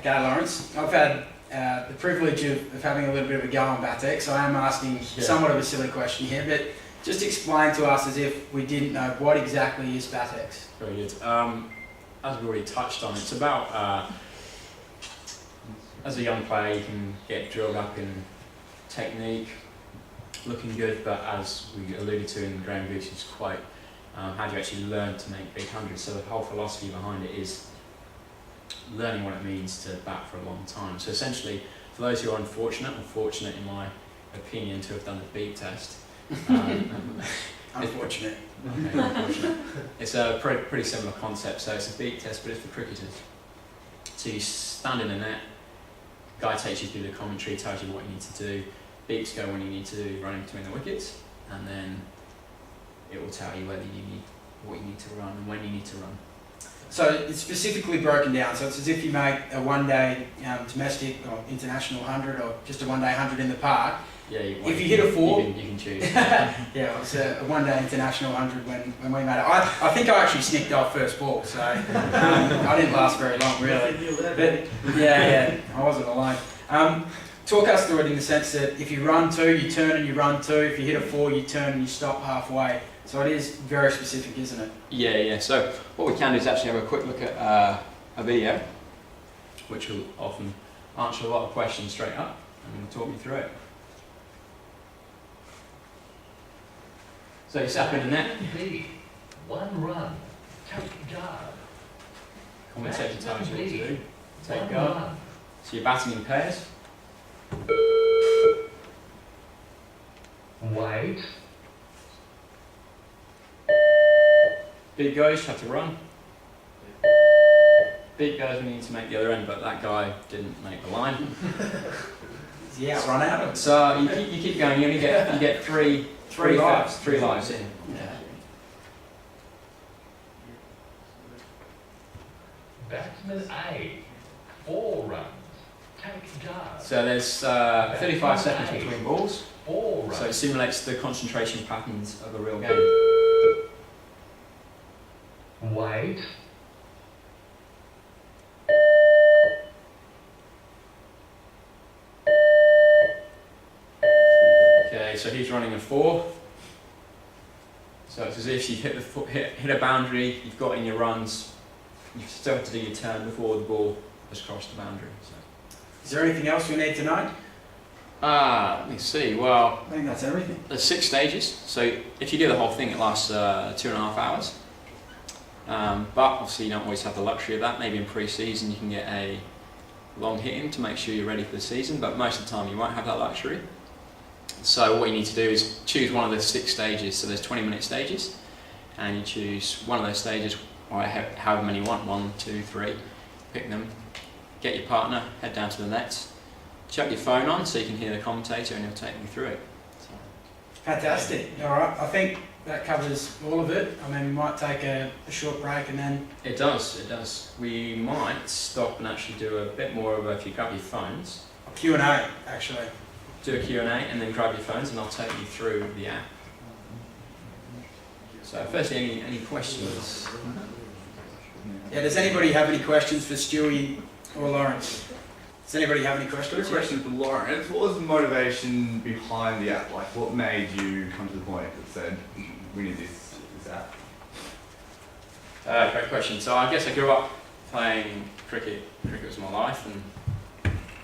G'day Laurence. I've had the privilege of having a little bit of a go on BATEX, so I am asking somewhat of a silly question here, but just explain to us as if we didn't know, what exactly is BATEX? Very good. As we already touched on, it's about, as a young player you can get drilled up in technique, looking good, but as we alluded to in Graham Gooch's quote, how do you actually learn to make big hundreds? So the whole philosophy behind it is learning what it means to bat for a long time. So essentially, for those who are unfortunate, or fortunate in my opinion to have done the beep test, Unfortunate. Okay, unfortunate. It's a pretty similar concept. So it's a beep test, but it's for cricketers. So you stand in the net, guy takes you through the commentary, tells you what you need to do, beeps go when you need to run in between the wickets, and then it will tell you whether you need what you need to run and when you need to run. So it's specifically broken down, so it's as if you make a one-day domestic or international 100 or just a one-day 100 in the park. Yeah, if you hit a 4, you can choose. Yeah, it was a one-day international 100 when we made it. I think I actually snicked off first ball, so I didn't last very long really. But yeah, I wasn't alone. Talk us through it in the sense that if you run 2, you turn and you run 2. If you hit a 4, you turn and you stop halfway. So it is very specific, isn't it? Yeah. So what we can do is actually have a quick look at a video, which will often answer a lot of questions straight up, and we'll talk you through it. So you set up in the net. B, 1 run, take guard. Commentator tells you what to do. Take 1 guard. run. So you're batting in pairs. Wait. Beat goes, you have to run. Beat goes, we need to make the other end, but that guy didn't make the line. Is he outrun out of it? So you keep going. You only get three lives. 3 lives in. Yeah. Batsman A, 4 runs, take guard. So there's 35 seconds between balls. 4 runs. So it simulates the concentration patterns of a real game. Wait. Okay, so he's running a 4. So it's as if you hit a boundary, you've got in your runs, you still have to do your turn before the ball has crossed the boundary. So. Is there anything else we need to know? Let me see. Well, I think that's everything. there's 6 stages. So if you do the whole thing, it lasts 2.5 hours. But obviously you don't always have the luxury of that. Maybe in pre-season you can get a long hit in to make sure you're ready for the season, but most of the time you won't have that luxury. So what you need to do is choose one of the 6 stages. So there's 20-minute stages, and you choose one of those stages, or however many you want, 1, 2, 3, pick them, get your partner, head down to the nets, chuck your phone on so you can hear the commentator and he'll take you through it. So. Fantastic. All right, I think that covers all of it. I mean, we might take a short break and then... It does. We might stop and actually do a bit more of a, if you grab your phones. Q&A, actually. Do a Q&A and then grab your phones and I'll take you through the app. So firstly, any questions? Yeah, does anybody have any questions for Stewie or Laurence? Does anybody have any questions? Quick question for Laurence. What was the motivation behind the app? Like, what made you come to the point that said, we need this app? Great question. So I guess I grew up playing cricket. Cricket was my life and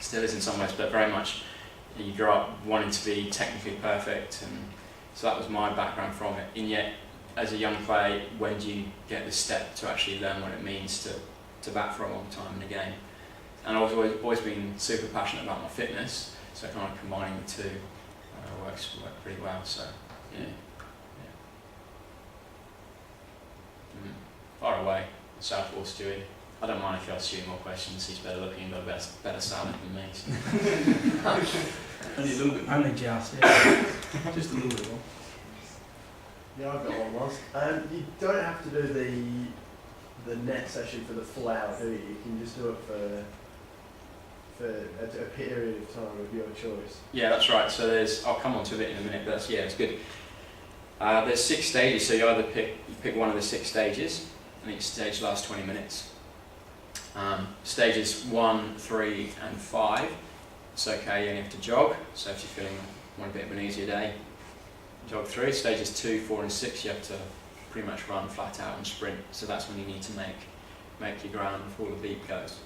still is in some ways, but very much you grow up wanting to be technically perfect, and so that was my background from it. And yet, as a young player, when do you get the step to actually learn what it means to bat for a long time in a game? And I've always been super passionate about my fitness, so kind of combining the two works pretty well. So yeah. Far away, Southall Stewie. I don't mind if you ask Stewie more questions. He's better looking and got a better salad than me. So. Only a little bit. Only just, yeah. Just a little bit more. Yeah, I've got one last. You don't have to do the net session for the full hour, do you? You can just do it for a period of time of your choice. Yeah, that's right. So I'll come on to it in a minute, but it's good. There's 6 stages, so you either pick one of the 6 stages, and each stage lasts 20 minutes. Stages 1, 3 and 5, it's okay, you only have to jog, so if you're feeling want a bit of an easier day, jog through. Stages 2, 4 and 6 you have to pretty much run flat out and sprint, so that's when you need to make your ground before the beat goes.